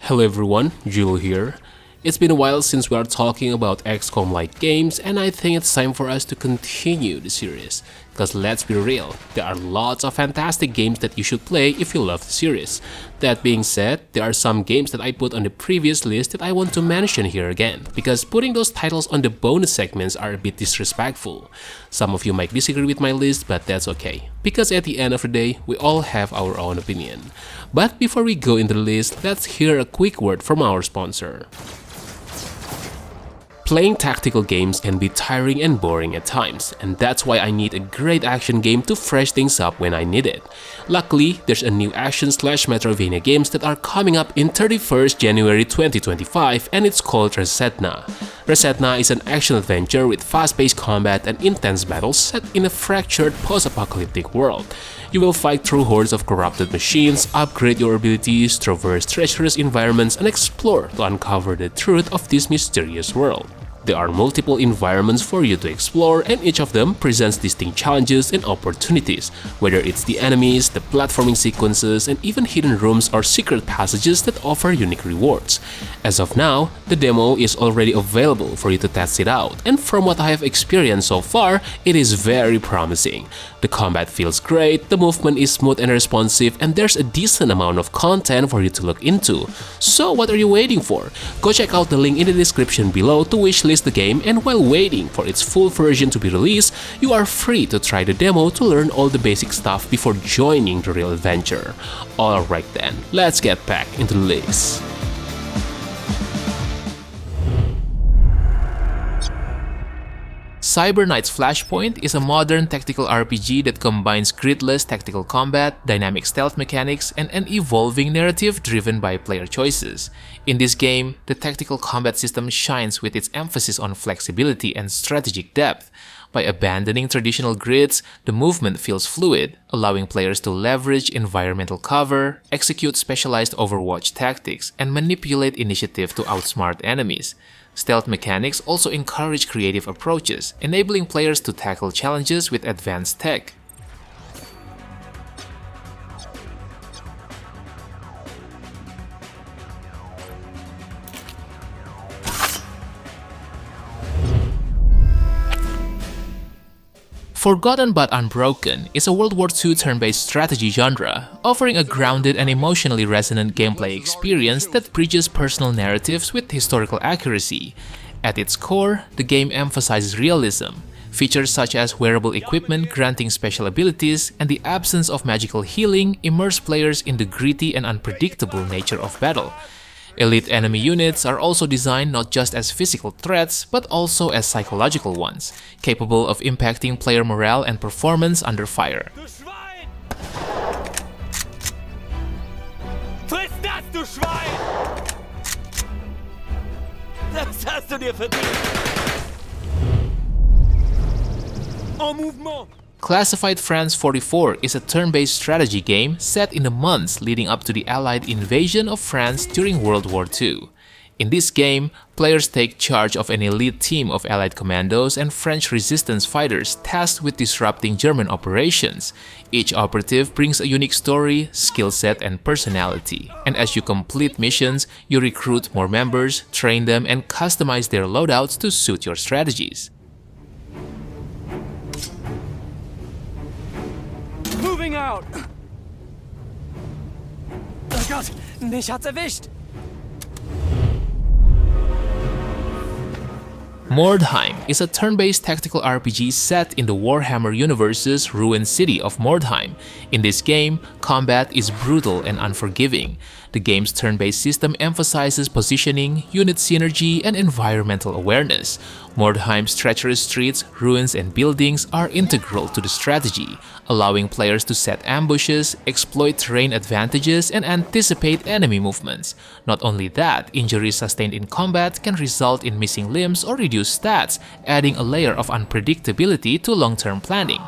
Hello everyone, Jules here. It's been a while since we are talking about XCOM-like games, and I think it's time for us to continue the series. Because let's be real, there are lots of fantastic games that you should play if you love the series. That being said, there are some games that I put on the previous list that I want to mention here again, because putting those titles on the bonus segments are a bit disrespectful. Some of you might disagree with my list, but that's okay, because at the end of the day, we all have our own opinion. But before we go into the list, let's hear a quick word from our sponsor. Playing tactical games can be tiring and boring at times, and that's why I need a great action game to fresh things up when I need it. Luckily, there's a new action/Metroidvania games that are coming up in 31st January 2025, and it's called Resetna. Resetna is an action-adventure with fast-paced combat and intense battles set in a fractured post-apocalyptic world. You will fight through hordes of corrupted machines, upgrade your abilities, traverse treacherous environments, and explore to uncover the truth of this mysterious world. There are multiple environments for you to explore, and each of them presents distinct challenges and opportunities, whether it's the enemies, the platforming sequences, and even hidden rooms or secret passages that offer unique rewards. As of now, the demo is already available for you to test it out, and from what I have experienced so far, it is very promising. The combat feels great, the movement is smooth and responsive, and there's a decent amount of content for you to look into. So what are you waiting for? Go check out the link in the description below to wishlist the game, and while waiting for its full version to be released, you are free to try the demo to learn all the basic stuff before joining the real adventure. Alright then, let's get back into the list. Cybernight's Flashpoint is a modern tactical RPG that combines gridless tactical combat, dynamic stealth mechanics, and an evolving narrative driven by player choices. In this game, the tactical combat system shines with its emphasis on flexibility and strategic depth. By abandoning traditional grids, the movement feels fluid, allowing players to leverage environmental cover, execute specialized Overwatch tactics, and manipulate initiative to outsmart enemies. Stealth mechanics also encourage creative approaches, enabling players to tackle challenges with advanced tech. Forgotten but Unbroken is a World War II turn-based strategy genre, offering a grounded and emotionally resonant gameplay experience that bridges personal narratives with historical accuracy. At its core, the game emphasizes realism. Features such as wearable equipment granting special abilities and the absence of magical healing immerse players in the gritty and unpredictable nature of battle. Elite enemy units are also designed not just as physical threats, but also as psychological ones, capable of impacting player morale and performance under fire. Du Schwein! Friss das, du Schwein! Das hast du dir verdient! En mouvement! Classified France 44 is a turn-based strategy game set in the months leading up to the Allied invasion of France during World War II. In this game, players take charge of an elite team of Allied commandos and French resistance fighters tasked with disrupting German operations. Each operative brings a unique story, skill set, and personality. And as you complete missions, you recruit more members, train them, and customize their loadouts to suit your strategies. Moving out! Oh Gott, mich hat's erwischt! Mordheim is a turn-based tactical RPG set in the Warhammer universe's ruined city of Mordheim. In this game, combat is brutal and unforgiving. The game's turn-based system emphasizes positioning, unit synergy, and environmental awareness. Mordheim's treacherous streets, ruins, and buildings are integral to the strategy, allowing players to set ambushes, exploit terrain advantages, and anticipate enemy movements. Not only that, injuries sustained in combat can result in missing limbs or reduced stats, adding a layer of unpredictability to long-term planning.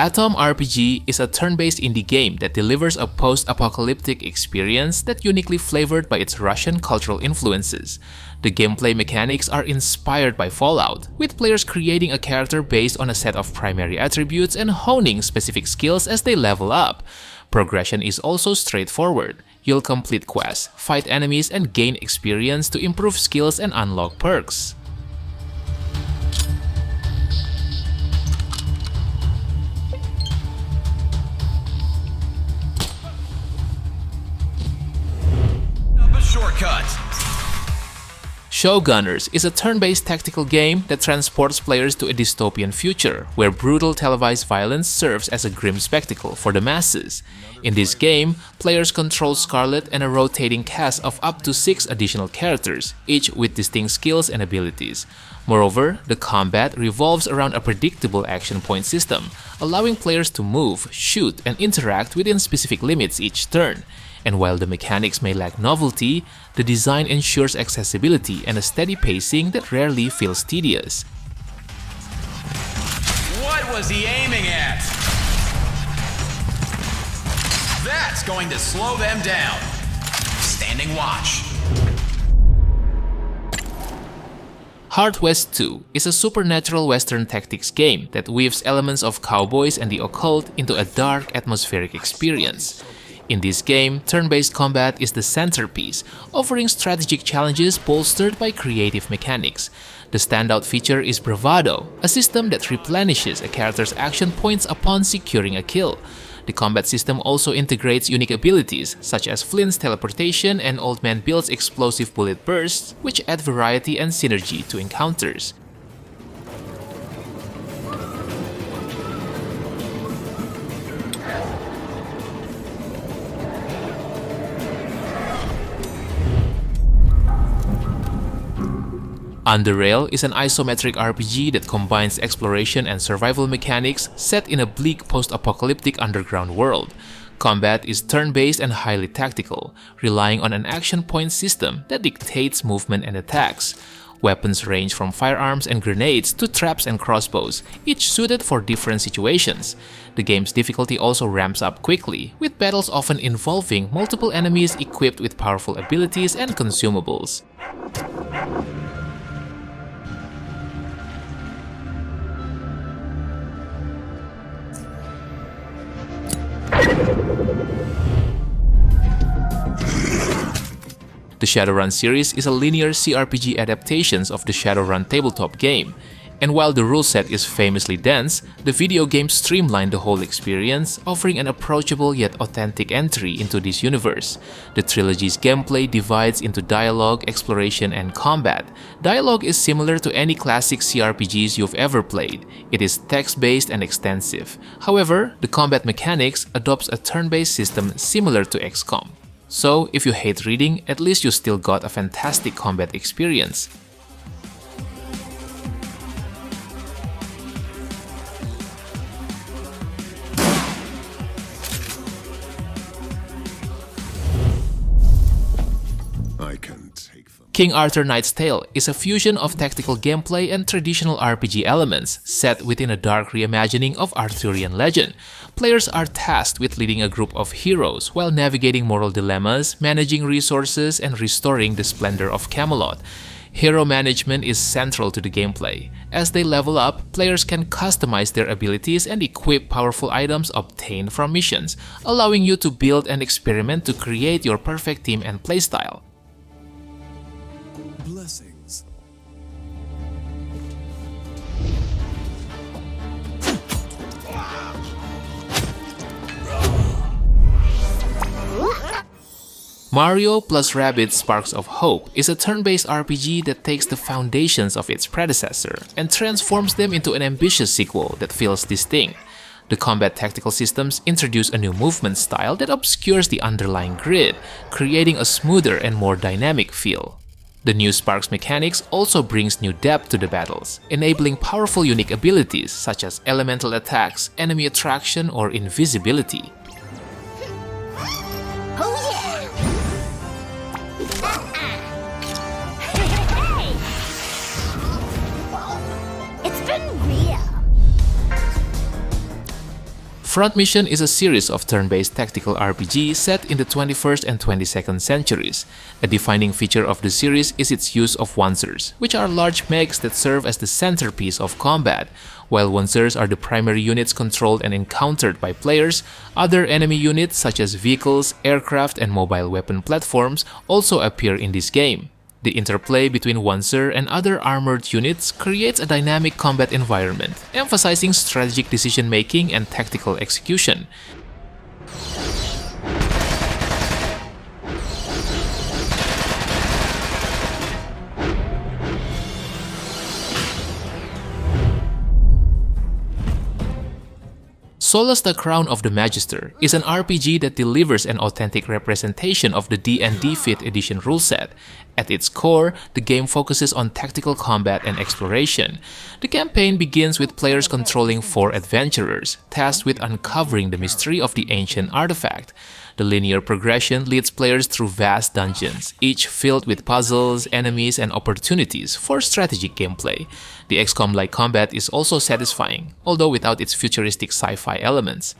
Atom RPG is a turn-based indie game that delivers a post-apocalyptic experience that's uniquely flavored by its Russian cultural influences. The gameplay mechanics are inspired by Fallout, with players creating a character based on a set of primary attributes and honing specific skills as they level up. Progression is also straightforward. You'll complete quests, fight enemies, and gain experience to improve skills and unlock perks. Shortcut. Showgunners is a turn-based tactical game that transports players to a dystopian future, where brutal televised violence serves as a grim spectacle for the masses. In this game, players control Scarlet and a rotating cast of up to 6 additional characters, each with distinct skills and abilities. Moreover, the combat revolves around a predictable action point system, allowing players to move, shoot, and interact within specific limits each turn. And while the mechanics may lack novelty, the design ensures accessibility and a steady pacing that rarely feels tedious. What was he aiming at? That's going to slow them down. Standing watch. Heart West 2 is a supernatural Western tactics game that weaves elements of cowboys and the occult into a dark, atmospheric experience. In this game, turn-based combat is the centerpiece, offering strategic challenges bolstered by creative mechanics. The standout feature is Bravado, a system that replenishes a character's action points upon securing a kill. The combat system also integrates unique abilities, such as Flint's teleportation and Old Man Bill's explosive bullet bursts, which add variety and synergy to encounters. UnderRail is an isometric RPG that combines exploration and survival mechanics set in a bleak post-apocalyptic underground world. Combat is turn-based and highly tactical, relying on an action point system that dictates movement and attacks. Weapons range from firearms and grenades to traps and crossbows, each suited for different situations. The game's difficulty also ramps up quickly, with battles often involving multiple enemies equipped with powerful abilities and consumables. The Shadowrun series is a linear CRPG adaptation of the Shadowrun tabletop game, and while the rule set is famously dense, the video game streamlined the whole experience, offering an approachable yet authentic entry into this universe. The trilogy's gameplay divides into dialogue, exploration, and combat. Dialogue is similar to any classic CRPGs you've ever played. It is text-based and extensive. However, the combat mechanics adopts a turn-based system similar to XCOM. So, if you hate reading, at least you still got a fantastic combat experience. King Arthur Knight's Tale is a fusion of tactical gameplay and traditional RPG elements, set within a dark reimagining of Arthurian legend. Players are tasked with leading a group of heroes while navigating moral dilemmas, managing resources, and restoring the splendor of Camelot. Hero management is central to the gameplay. As they level up, players can customize their abilities and equip powerful items obtained from missions, allowing you to build and experiment to create your perfect team and playstyle. Blessings. Mario plus Rabbids Sparks of Hope is a turn-based RPG that takes the foundations of its predecessor and transforms them into an ambitious sequel that feels distinct. The combat tactical systems introduce a new movement style that obscures the underlying grid, creating a smoother and more dynamic feel. The new Sparks mechanics also brings new depth to the battles, enabling powerful unique abilities such as elemental attacks, enemy attraction, or invisibility. Front Mission is a series of turn-based tactical RPG set in the 21st and 22nd centuries. A defining feature of the series is its use of Wanzers, which are large mechs that serve as the centerpiece of combat. While Wanzers are the primary units controlled and encountered by players, other enemy units such as vehicles, aircraft, and mobile weapon platforms also appear in this game. The interplay between Wanzer and other armored units creates a dynamic combat environment, emphasizing strategic decision-making and tactical execution. Solasta Crown of the Magister is an RPG that delivers an authentic representation of the D&D 5th edition rule set. At its core, the game focuses on tactical combat and exploration. The campaign begins with players controlling 4 adventurers, tasked with uncovering the mystery of the ancient artifact. The linear progression leads players through vast dungeons, each filled with puzzles, enemies, and opportunities for strategic gameplay. The XCOM-like combat is also satisfying, although without its futuristic sci-fi elements.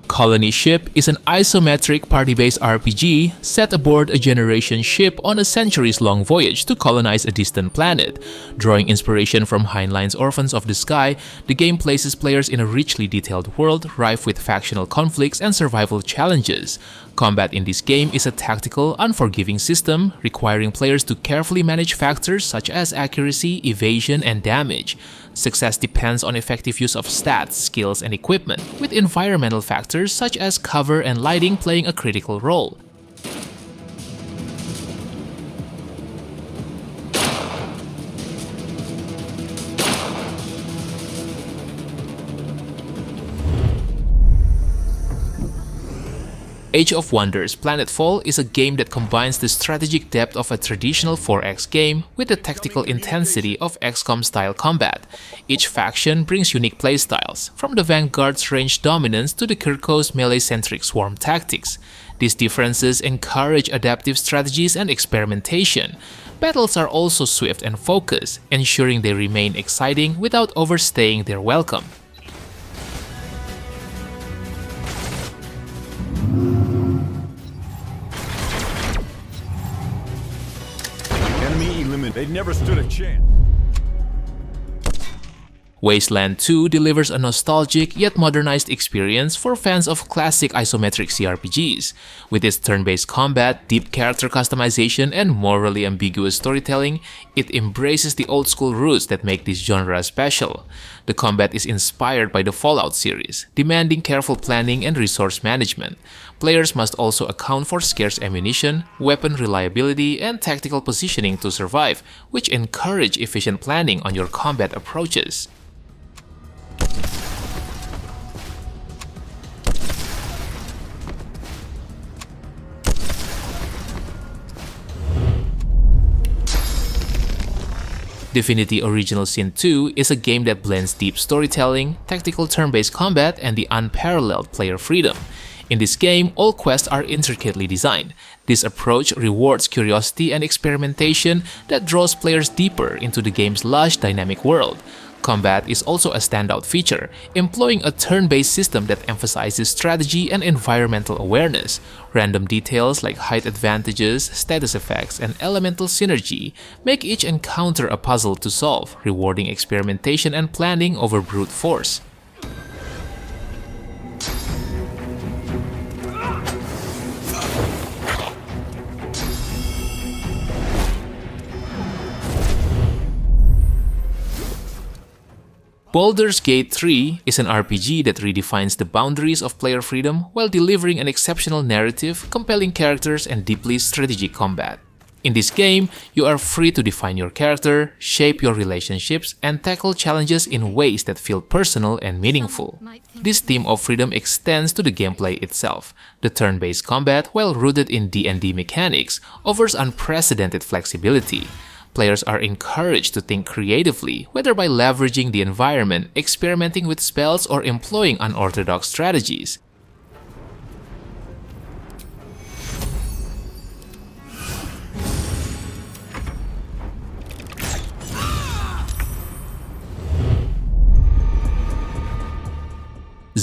Colony Ship is an isometric party-based RPG set aboard a generation ship on a centuries-long voyage to colonize a distant planet. Drawing inspiration from Heinlein's Orphans of the Sky, the game places players in a richly detailed world rife with factional conflicts and survival challenges. Combat in this game is a tactical, unforgiving system, requiring players to carefully manage factors such as accuracy, evasion, and damage. Success depends on effective use of stats, skills, and equipment, with environmental factors such as cover and lighting playing a critical role. Age of Wonders Planetfall is a game that combines the strategic depth of a traditional 4X game with the tactical intensity of XCOM-style combat. Each faction brings unique playstyles, from the Vanguard's range dominance to the Kirko's melee-centric swarm tactics. These differences encourage adaptive strategies and experimentation. Battles are also swift and focused, ensuring they remain exciting without overstaying their welcome. Enemy eliminated. They never stood a chance. Wasteland 2 delivers a nostalgic yet modernized experience for fans of classic isometric CRPGs. With its turn-based combat, deep character customization, and morally ambiguous storytelling, it embraces the old-school roots that make this genre special. The combat is inspired by the Fallout series, demanding careful planning and resource management. Players must also account for scarce ammunition, weapon reliability, and tactical positioning to survive, which encourage efficient planning on your combat approaches. Divinity Original Sin 2 is a game that blends deep storytelling, tactical turn-based combat, and the unparalleled player freedom. In this game, all quests are intricately designed. This approach rewards curiosity and experimentation that draws players deeper into the game's lush, dynamic world. Combat is also a standout feature, employing a turn-based system that emphasizes strategy and environmental awareness. Random details like height advantages, status effects, and elemental synergy make each encounter a puzzle to solve, rewarding experimentation and planning over brute force. Baldur's Gate 3 is an RPG that redefines the boundaries of player freedom while delivering an exceptional narrative, compelling characters, and deeply strategic combat. In this game, you are free to define your character, shape your relationships, and tackle challenges in ways that feel personal and meaningful. This theme of freedom extends to the gameplay itself. The turn-based combat, while rooted in D&D mechanics, offers unprecedented flexibility. Players are encouraged to think creatively, whether by leveraging the environment, experimenting with spells, or employing unorthodox strategies.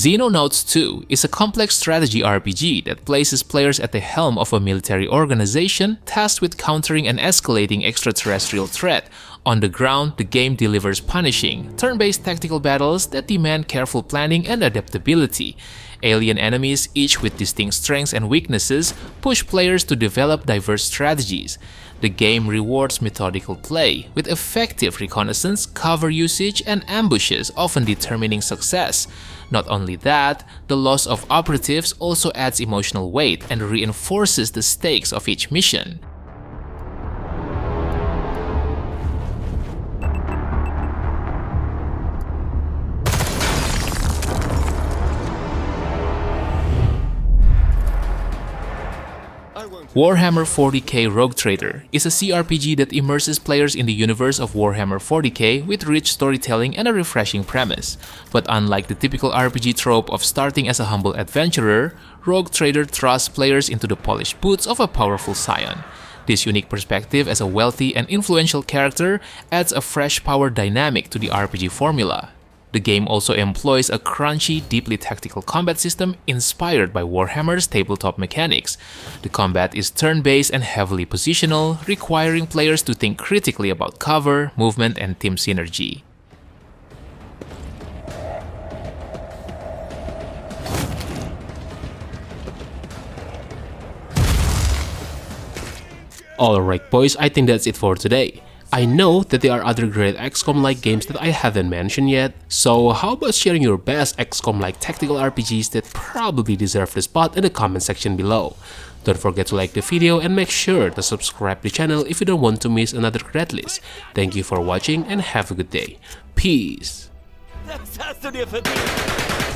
Xenonauts 2 is a complex strategy RPG that places players at the helm of a military organization tasked with countering an escalating extraterrestrial threat. On the ground, the game delivers punishing, turn-based tactical battles that demand careful planning and adaptability. Alien enemies, each with distinct strengths and weaknesses, push players to develop diverse strategies. The game rewards methodical play, with effective reconnaissance, cover usage, and ambushes often determining success. Not only that, the loss of operatives also adds emotional weight and reinforces the stakes of each mission. Warhammer 40k Roguetrader is a CRPG that immerses players in the universe of Warhammer 40k with rich storytelling and a refreshing premise. But unlike the typical RPG trope of starting as a humble adventurer, Roguetrader thrusts players into the polished boots of a powerful scion. This unique perspective as a wealthy and influential character adds a fresh power dynamic to the RPG formula. The game also employs a crunchy, deeply tactical combat system inspired by Warhammer's tabletop mechanics. The combat is turn-based and heavily positional, requiring players to think critically about cover, movement, and team synergy. Alright boys, I think that's it for today. I know that there are other great XCOM-like games that I haven't mentioned yet, so how about sharing your best XCOM-like tactical RPGs that probably deserve the spot in the comment section below. Don't forget to like the video and make sure to subscribe to the channel if you don't want to miss another cred list. Thank you for watching and have a good day. Peace! Das hast du dir verdient!